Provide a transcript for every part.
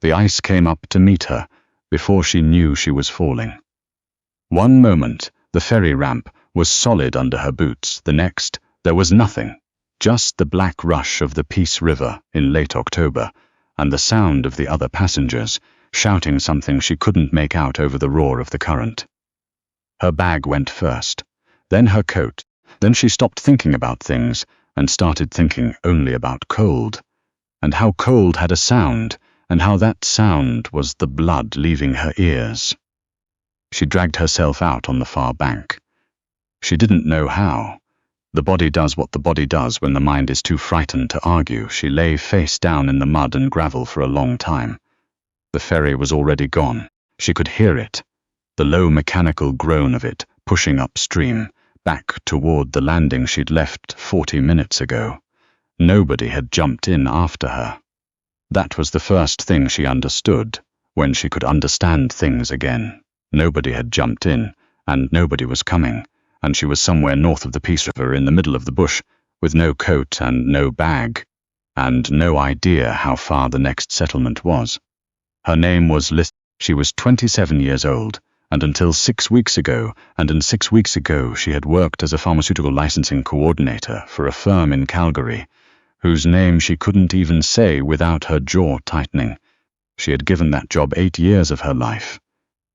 The ice came up to meet her before she knew she was falling. One moment, the ferry ramp was solid under her boots. The next, there was nothing, just the black rush of the Peace River in late October, and the sound of the other passengers shouting something she couldn't make out over the roar of the current. Her bag went first, then her coat. Then she stopped thinking about things and started thinking only about cold, and how cold had a sound, and how that sound was the blood leaving her ears. She dragged herself out on the far bank. She didn't know how. The body does what the body does when the mind is too frightened to argue. She lay face down in the mud and gravel for a long time. The ferry was already gone. She could hear it, the low mechanical groan of it pushing upstream, back toward the landing she'd left 40 minutes ago. Nobody had jumped in after her. That was the first thing she understood, when she could understand things again. Nobody had jumped in, and nobody was coming, and she was somewhere north of the Peace River in the middle of the bush, with no coat and no bag, and no idea how far the next settlement was. Her name was Lisel. She was 27 years old, and until 6 weeks ago, she had worked as a pharmaceutical licensing coordinator for a firm in Calgary, whose name she couldn't even say without her jaw tightening. She had given that job 8 years of her life.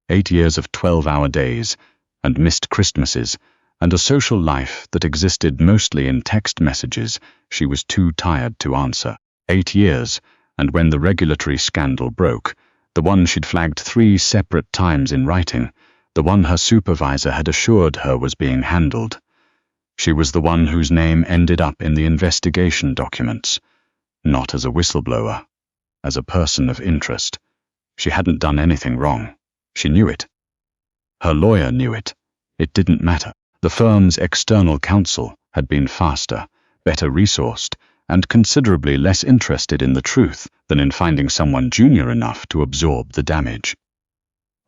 8 years of 12-hour days, and missed Christmases, and a social life that existed mostly in text messages she was too tired to answer. 8 years, and when the regulatory scandal broke, the one she'd flagged 3 separate times in writing, the one her supervisor had assured her was being handled. She was the one whose name ended up in the investigation documents, not as a whistleblower, as a person of interest. She hadn't done anything wrong. She knew it. Her lawyer knew it. It didn't matter. The firm's external counsel had been faster, better resourced, and considerably less interested in the truth than in finding someone junior enough to absorb the damage.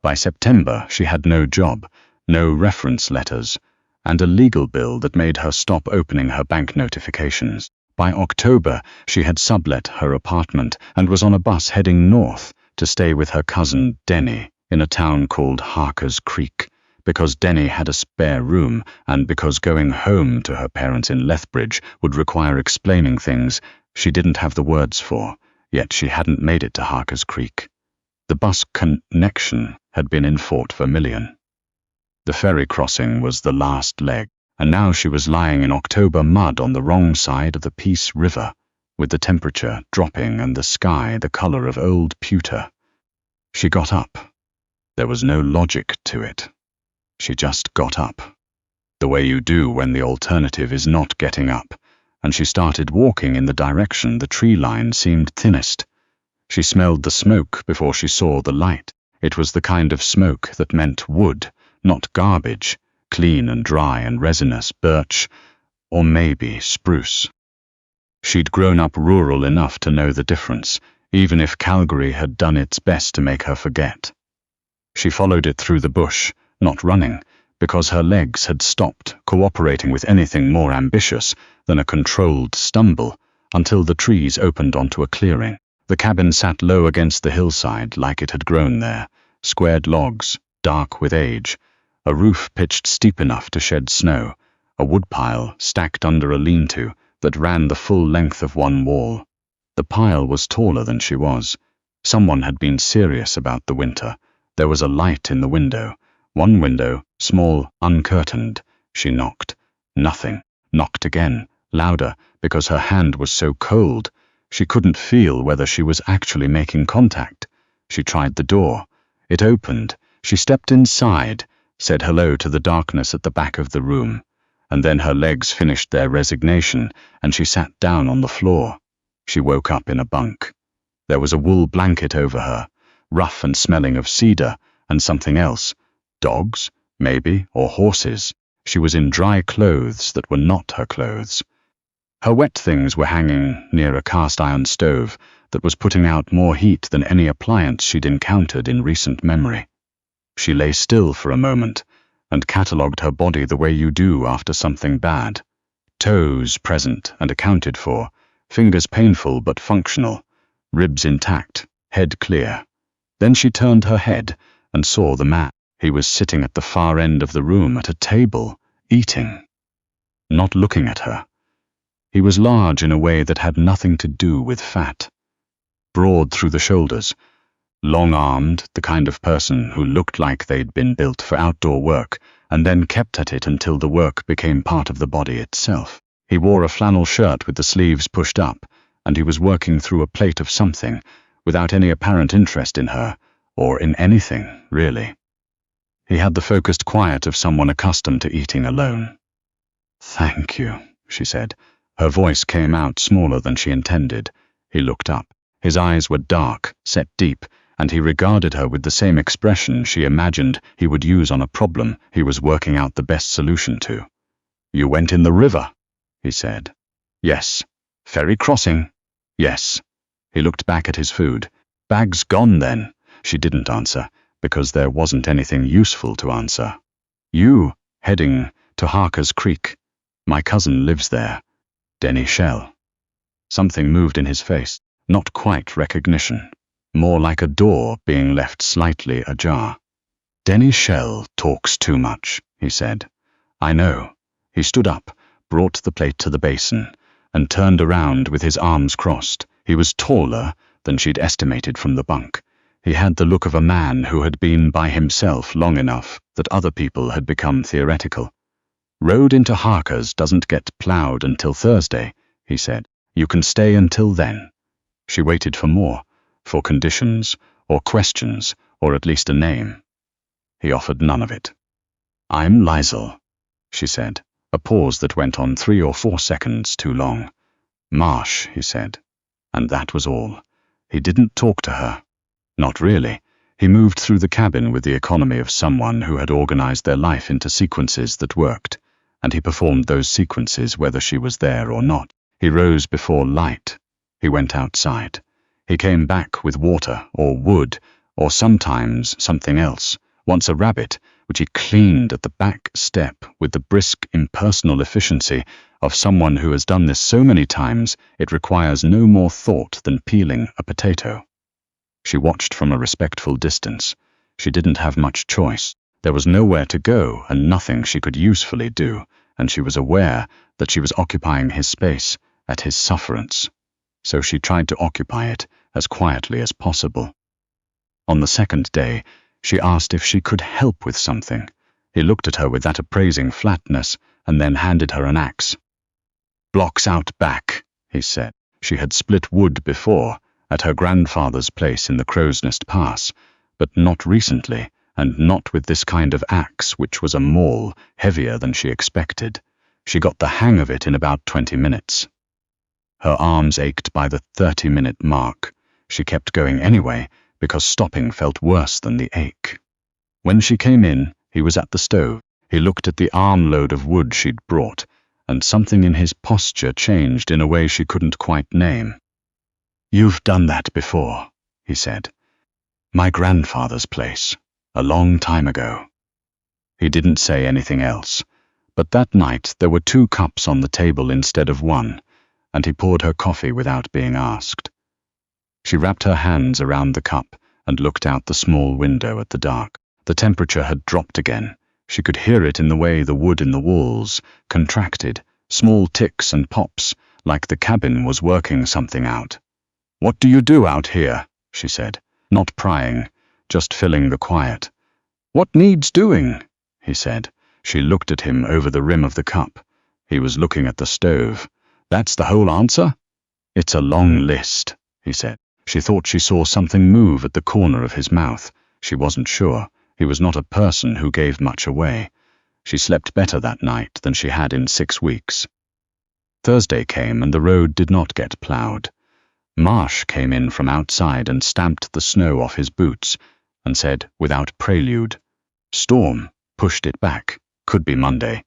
By September, she had no job, no reference letters, and a legal bill that made her stop opening her bank notifications. By October, she had sublet her apartment and was on a bus heading north to stay with her cousin Denny in a town called Harker's Creek, because Denny had a spare room, and because going home to her parents in Lethbridge would require explaining things she didn't have the words for, yet she hadn't made it to Harker's Creek. The bus connection had been in Fort Vermilion. The ferry crossing was the last leg, and now she was lying in October mud on the wrong side of the Peace River, with the temperature dropping and the sky the color of old pewter. She got up. There was no logic to it. She just got up, the way you do when the alternative is not getting up, and she started walking in the direction the tree line seemed thinnest. She smelled the smoke before she saw the light. It was the kind of smoke that meant wood, not garbage, clean and dry and resinous birch, or maybe spruce. She'd grown up rural enough to know the difference, even if Calgary had done its best to make her forget. She followed it through the bush, not running, because her legs had stopped cooperating with anything more ambitious than a controlled stumble, until the trees opened onto a clearing. The cabin sat low against the hillside like it had grown there, squared logs, dark with age, a roof pitched steep enough to shed snow, a woodpile stacked under a lean-to that ran the full length of one wall. The pile was taller than she was. Someone had been serious about the winter. There was a light in the window. One window, small, uncurtained. She knocked. Nothing. Knocked again, louder, because her hand was so cold. She couldn't feel whether she was actually making contact. She tried the door. It opened. She stepped inside, said hello to the darkness at the back of the room, and then her legs finished their resignation, and she sat down on the floor. She woke up in a bunk. There was a wool blanket over her, rough and smelling of cedar, and something else. Dogs, maybe, or horses. She was in dry clothes that were not her clothes. Her wet things were hanging near a cast-iron stove that was putting out more heat than any appliance she'd encountered in recent memory. She lay still for a moment and catalogued her body the way you do after something bad. Toes present and accounted for, fingers painful but functional, ribs intact, head clear. Then she turned her head and saw the man. He was sitting at the far end of the room at a table, eating, not looking at her. He was large in a way that had nothing to do with fat. Broad through the shoulders, long-armed, the kind of person who looked like they'd been built for outdoor work and then kept at it until the work became part of the body itself. He wore a flannel shirt with the sleeves pushed up, and he was working through a plate of something, without any apparent interest in her, or in anything, really. He had the focused quiet of someone accustomed to eating alone. "Thank you," she said. Her voice came out smaller than she intended. He looked up. His eyes were dark, set deep, and he regarded her with the same expression she imagined he would use on a problem he was working out the best solution to. "You went in the river," he said. "Yes." "Ferry crossing?" "Yes." He looked back at his food. "Bag's gone then." She didn't answer, because there wasn't anything useful to answer. "You, heading to Harker's Creek. My cousin lives there. Denny Shell." Something moved in his face, not quite recognition, more like a door being left slightly ajar. "Denny Shell talks too much," he said. "I know." He stood up, brought the plate to the basin, and turned around with his arms crossed. He was taller than she'd estimated from the bunk. He had the look of a man who had been by himself long enough that other people had become theoretical. "Road into Harker's doesn't get plowed until Thursday," he said. "You can stay until then." She waited for more, for conditions, or questions, or at least a name. He offered none of it. "I'm Lisel," she said, a pause that went on 3 or 4 seconds too long. "Marsh," he said. And that was all. He didn't talk to her. Not really. He moved through the cabin with the economy of someone who had organized their life into sequences that worked, and he performed those sequences whether she was there or not. He rose before light. He went outside. He came back with water, or wood, or sometimes something else, once a rabbit, which he cleaned at the back step with the brisk, impersonal efficiency of someone who has done this so many times it requires no more thought than peeling a potato. She watched from a respectful distance. She didn't have much choice. There was nowhere to go and nothing she could usefully do, and she was aware that she was occupying his space at his sufferance. So she tried to occupy it as quietly as possible. On the second day, she asked if she could help with something. He looked at her with that appraising flatness and then handed her an axe. "Blocks out back," he said. She had split wood before, at her grandfather's place in the Crow's Nest Pass, but not recently, and not with this kind of axe, which was a maul, heavier than she expected. She got the hang of it in about 20 minutes. Her arms ached by the 30-minute mark. She kept going anyway, because stopping felt worse than the ache. When she came in, he was at the stove. He looked at the armload of wood she'd brought, and something in his posture changed in a way she couldn't quite name. "You've done that before," he said. "My grandfather's place, a long time ago." He didn't say anything else, but that night there were 2 cups on the table instead of 1, and he poured her coffee without being asked. She wrapped her hands around the cup and looked out the small window at the dark. The temperature had dropped again. She could hear it in the way the wood in the walls contracted, small ticks and pops, like the cabin was working something out. "What do you do out here?" she said, not prying, just filling the quiet. "What needs doing?" he said. She looked at him over the rim of the cup. He was looking at the stove. "That's the whole answer?" "It's a long list," he said. She thought she saw something move at the corner of his mouth. She wasn't sure. He was not a person who gave much away. She slept better that night than she had in 6 weeks. Thursday came and the road did not get plowed. Marsh came in from outside and stamped the snow off his boots and said, without prelude, "Storm," pushed it back. Could be Monday.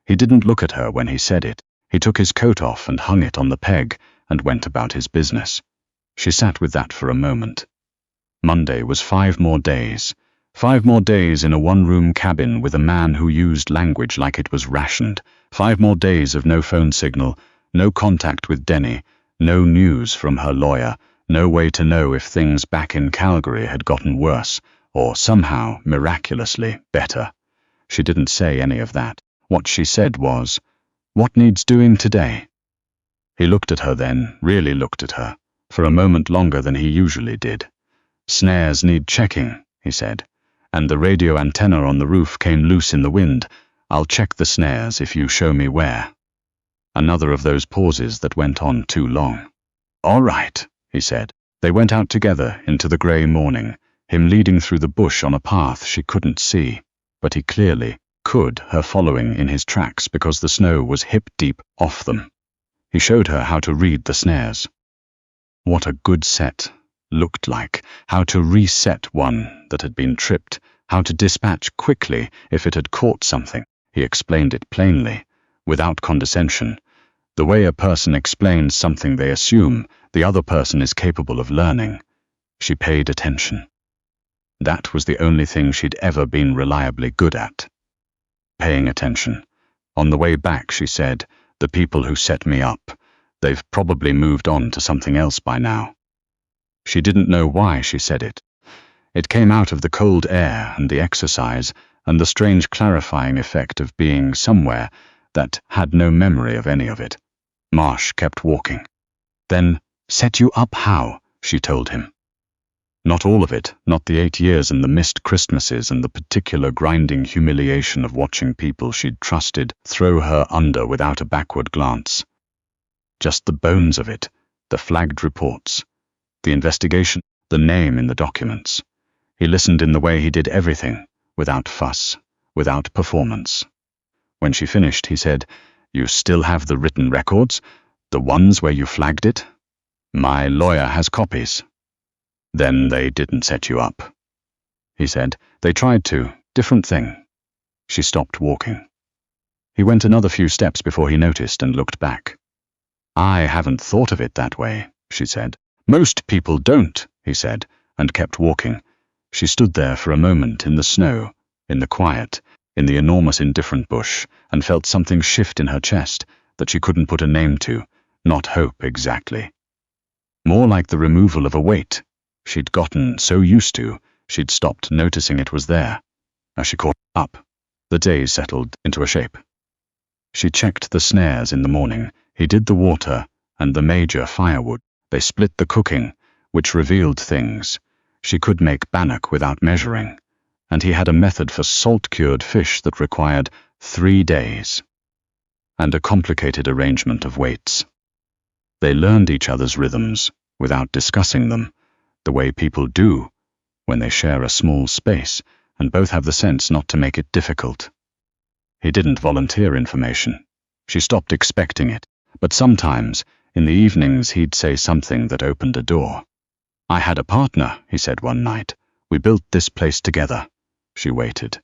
He didn't look at her when he said it. He took his coat off and hung it on the peg and went about his business. She sat with that for a moment. Monday was 5 more days. 5 more days in a one-room cabin with a man who used language like it was rationed. 5 more days of no phone signal, no contact with Denny, no news from her lawyer, No way to know if things back in Calgary had gotten worse, or somehow, miraculously, better. She didn't say any of that. What she said was, "What needs doing today?" He looked at her then, really looked at her, for a moment longer than he usually did. "Snares need checking," he said, "and the radio antenna on the roof came loose in the wind. I'll check the snares if you show me where." Another of those pauses that went on too long. "All right," he said. They went out together into the grey morning, him leading through the bush on a path she couldn't see, but he clearly could, her following in his tracks because the snow was hip-deep off them. He showed her how to read the snares. What a good set looked like, how to reset one that had been tripped, how to dispatch quickly if it had caught something. He explained it plainly, without condescension, the way a person explains something they assume the other person is capable of learning. She paid attention. That was the only thing she'd ever been reliably good at. Paying attention. On the way back, she said, "The people who set me up, they've probably moved on to something else by now." She didn't know why she said it. It came out of the cold air and the exercise and the strange clarifying effect of being somewhere that had no memory of any of it. Marsh kept walking. "Then, set you up how?" she told him. Not all of it, not the 8 years and the missed Christmases and the particular grinding humiliation of watching people she'd trusted throw her under without a backward glance. Just the bones of it, the flagged reports, the investigation, the name in the documents. He listened in the way he did everything, without fuss, without performance. When she finished, he said, "You still have the written records? The ones where you flagged it?" "My lawyer has copies." "Then they didn't set you up," he said. "They tried to. Different thing." She stopped walking. He went another few steps before he noticed and looked back. "I haven't thought of it that way," she said. "Most people don't," he said, and kept walking. She stood there for a moment in the snow, in the quiet, in the enormous indifferent bush, and felt something shift in her chest that she couldn't put a name to, not hope exactly. More like the removal of a weight she'd gotten so used to, she'd stopped noticing it was there. As she caught up, the days settled into a shape. She checked the snares in the morning. He did the water and the major firewood. They split the cooking, which revealed things. She could make bannock without measuring, and he had a method for salt-cured fish that required 3 days, and a complicated arrangement of weights. They learned each other's rhythms without discussing them, the way people do when they share a small space and both have the sense not to make it difficult. He didn't volunteer information. She stopped expecting it, but sometimes, in the evenings, he'd say something that opened a door. "I had a partner," he said one night. "We built this place together." She waited.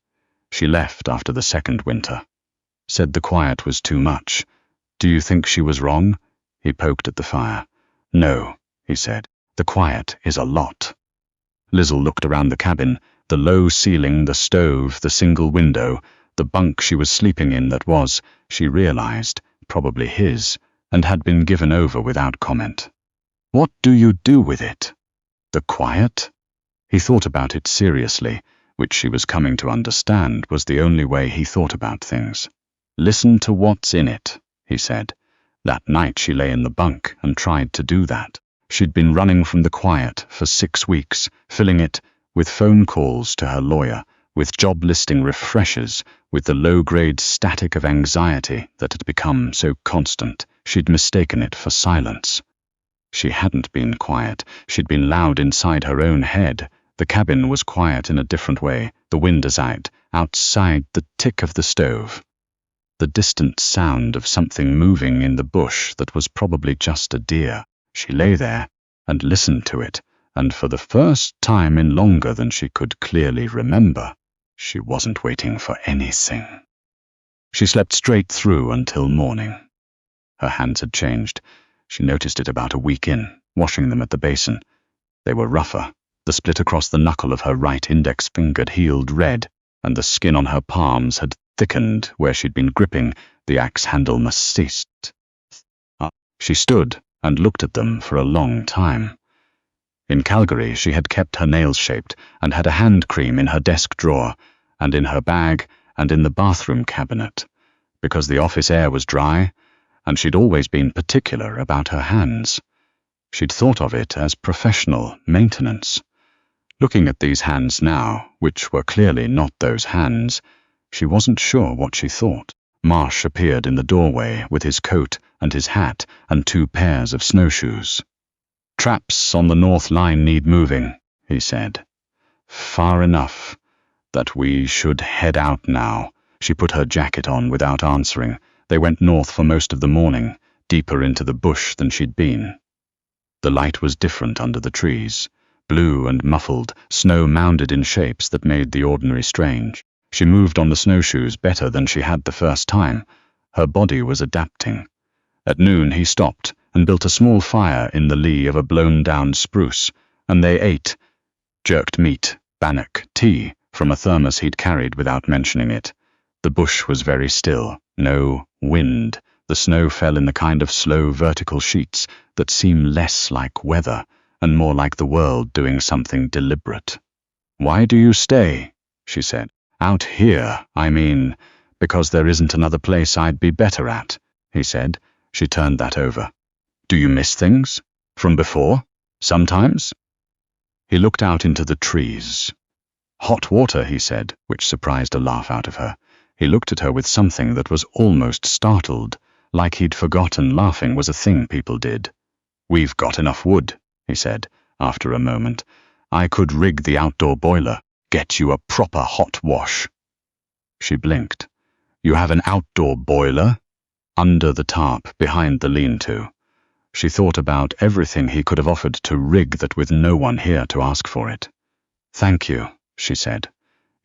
She left after the second winter. Said the quiet was too much. "Do you think she was wrong?" He poked at the fire. "No," he said. "The quiet is a lot." Lisel looked around the cabin, the low ceiling, the stove, the single window, the bunk she was sleeping in that was, she realized, probably his, and had been given over without comment. "What do you do with it?" "The quiet?" He thought about it seriously, which she was coming to understand was the only way he thought about things. "Listen to what's in it," he said. That night she lay in the bunk and tried to do that. She'd been running from the quiet for 6 weeks, filling it with phone calls to her lawyer, with job listing refreshers, with the low-grade static of anxiety that had become so constant she'd mistaken it for silence. She hadn't been quiet. She'd been loud inside her own head. The cabin was quiet in a different way. The windows out, outside the tick of the stove. The distant sound of something moving in the bush that was probably just a deer. She lay there and listened to it, and for the first time in longer than she could clearly remember, she wasn't waiting for anything. She slept straight through until morning. Her hands had changed. She noticed it about a week in, washing them at the basin. They were rougher. The split across the knuckle of her right index finger had healed red, and the skin on her palms had thickened where she'd been gripping. The axe handle must ceased. She stood and looked at them for a long time. In Calgary, she had kept her nails shaped and had a hand cream in her desk drawer and in her bag and in the bathroom cabinet, because the office air was dry, and she'd always been particular about her hands. She'd thought of it as professional maintenance. Looking at these hands now, which were clearly not those hands, she wasn't sure what she thought. Marsh appeared in the doorway with his coat and his hat and 2 pairs of snowshoes. "Traps on the North Line need moving," he said. "Far enough that we should head out now." She put her jacket on without answering. They went north for most of the morning, deeper into the bush than she'd been. The light was different under the trees, blue and muffled, snow mounded in shapes that made the ordinary strange. She moved on the snowshoes better than she had the first time. Her body was adapting. At noon he stopped and built a small fire in the lee of a blown-down spruce, and they ate jerked meat, bannock, tea from a thermos he'd carried without mentioning it. The bush was very still, no wind. The snow fell in the kind of slow vertical sheets that seem less like weather and more like the world doing something deliberate. "Why do you stay?" she said. "Out here, I mean, because there isn't another place I'd be better at," he said. She turned that over. "Do you miss things? From before? Sometimes?" He looked out into the trees. "Hot water," he said, which surprised a laugh out of her. He looked at her with something that was almost startled, like he'd forgotten laughing was a thing people did. "We've got enough wood," he said, after a moment. "I could rig the outdoor boiler, get you a proper hot wash." She blinked. "You have an outdoor boiler?" Under the tarp, behind the lean-to. She thought about everything he could have offered to rig that with no one here to ask for it. "Thank you," she said.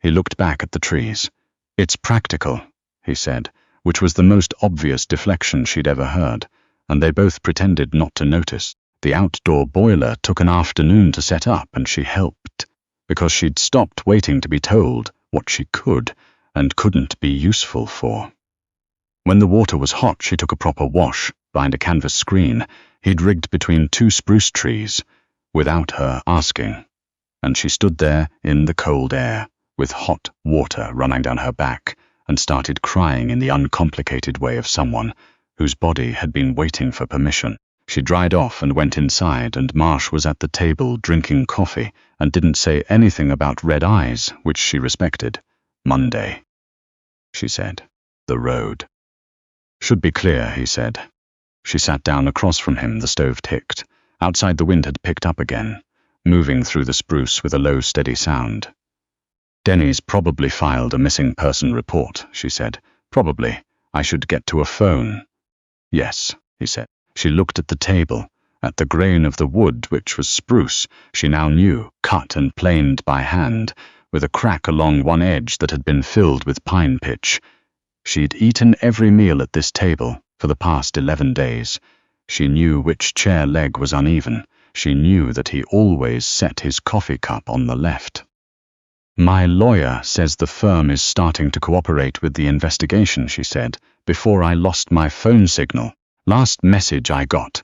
He looked back at the trees. "It's practical," he said, which was the most obvious deflection she'd ever heard, and they both pretended not to notice. The outdoor boiler took an afternoon to set up, and she helped, because she'd stopped waiting to be told what she could and couldn't be useful for. When the water was hot, she took a proper wash behind a canvas screen he'd rigged between 2 spruce trees, without her asking, and she stood there in the cold air, with hot water running down her back, and started crying in the uncomplicated way of someone whose body had been waiting for permission. She dried off and went inside, and Marsh was at the table drinking coffee and didn't say anything about red eyes, which she respected. "Monday," she said. "The road." "Should be clear," he said. She sat down across from him. The stove ticked. Outside the wind had picked up again, moving through the spruce with a low, steady sound. "Denny's probably filed a missing person report," she said. "Probably. I should get to a phone." "Yes," he said. She looked at the table, at the grain of the wood, which was spruce, she now knew, cut and planed by hand, with a crack along one edge that had been filled with pine pitch. She'd eaten every meal at this table for the past 11 days. She knew which chair leg was uneven. She knew that he always set his coffee cup on the left. "My lawyer says the firm is starting to cooperate with the investigation," she said, "before I lost my phone signal. Last message I got."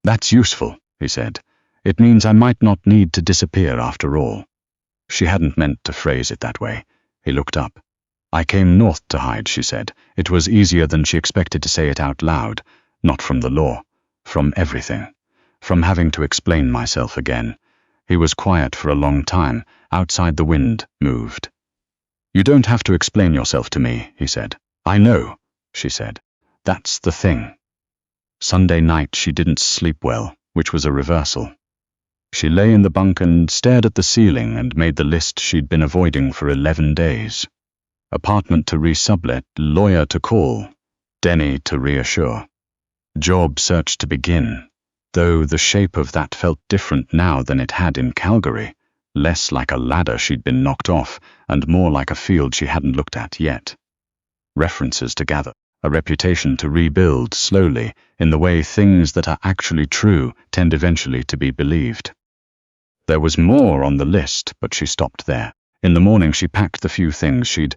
"That's useful," he said. "It means I might not need to disappear after all." She hadn't meant to phrase it that way. He looked up. "I came north to hide," she said. It was easier than she expected to say it out loud. "Not from the law. From everything. From having to explain myself again." He was quiet for a long time. Outside the wind moved. "You don't have to explain yourself to me," he said. "I know," she said. "That's the thing." Sunday night she didn't sleep well, which was a reversal. She lay in the bunk and stared at the ceiling and made the list she'd been avoiding for 11 days. Apartment to resublet, lawyer to call, Denny to reassure. Job search to begin, though the shape of that felt different now than it had in Calgary, less like a ladder she'd been knocked off and more like a field she hadn't looked at yet. References to gather, a reputation to rebuild slowly in the way things that are actually true tend eventually to be believed. There was more on the list, but she stopped there. In the morning she packed the few things she'd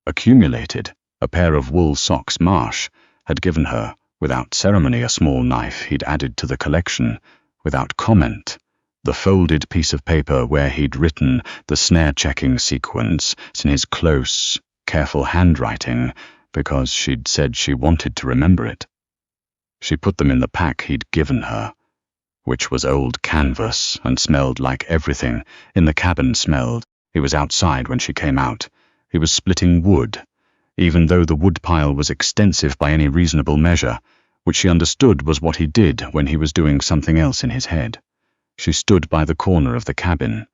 accumulated. A pair of wool socks Marsh had given her, without ceremony, a small knife he'd added to the collection, without comment, The folded piece of paper where he'd written the snare-checking sequence in his close, careful handwriting, because she'd said she wanted to remember it. She put them in the pack he'd given her, which was old canvas and smelled like everything in the cabin smelled. He was outside when she came out. He was splitting wood, even though the woodpile was extensive by any reasonable measure, which she understood was what he did when he was doing something else in his head. She stood by the corner of the cabin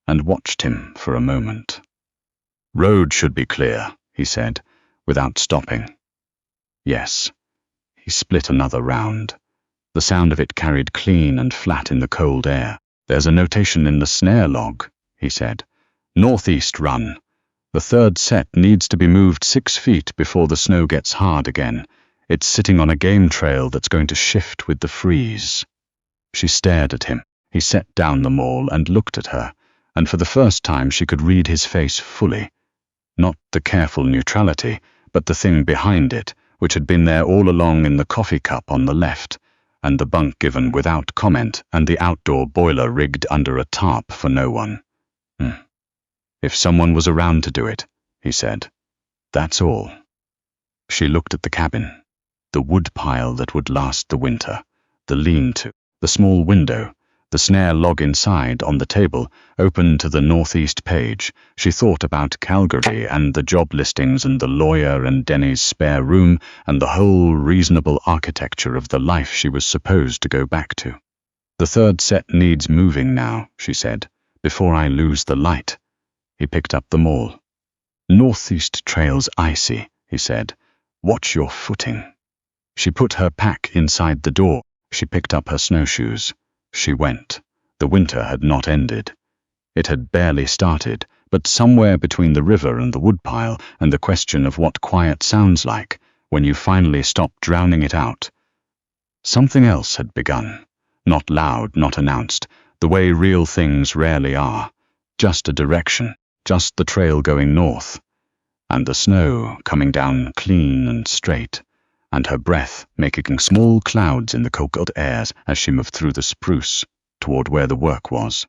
and watched him for a moment. "Road should be clear," he said, without stopping. Yes. He split another round. The sound of it carried clean and flat in the cold air. "There's a notation in the snare log," he said. "Northeast run. The third set needs to be moved 6 feet before the snow gets hard again. It's sitting on a game trail that's going to shift with the freeze." She stared at him. He set down the maul and looked at her, and for the first time she could read his face fully. Not the careful neutrality, but the thing behind it, which had been there all along in the coffee cup on the left, and the bunk given without comment, and the outdoor boiler rigged under a tarp for no one. "If someone was around to do it," he said. "That's all." She looked at the cabin, the wood pile that would last the winter, the lean-to, the small window, the snare log inside on the table, open to the northeast page. She thought about Calgary and the job listings and the lawyer and Denny's spare room and the whole reasonable architecture of the life she was supposed to go back to. "The third set needs moving now," she said, "before I lose the light." He picked up the maul. "Northeast trail's icy," he said. "Watch your footing." She put her pack inside the door. She picked up her snowshoes. She went. The winter had not ended. It had barely started, but somewhere between the river and the woodpile and the question of what quiet sounds like when you finally stop drowning it out, something else had begun. Not loud, not announced, the way real things rarely are. Just a direction, just the trail going north, and the snow coming down clean and straight, and her breath making small clouds in the cold airs as she moved through the spruce toward where the work was.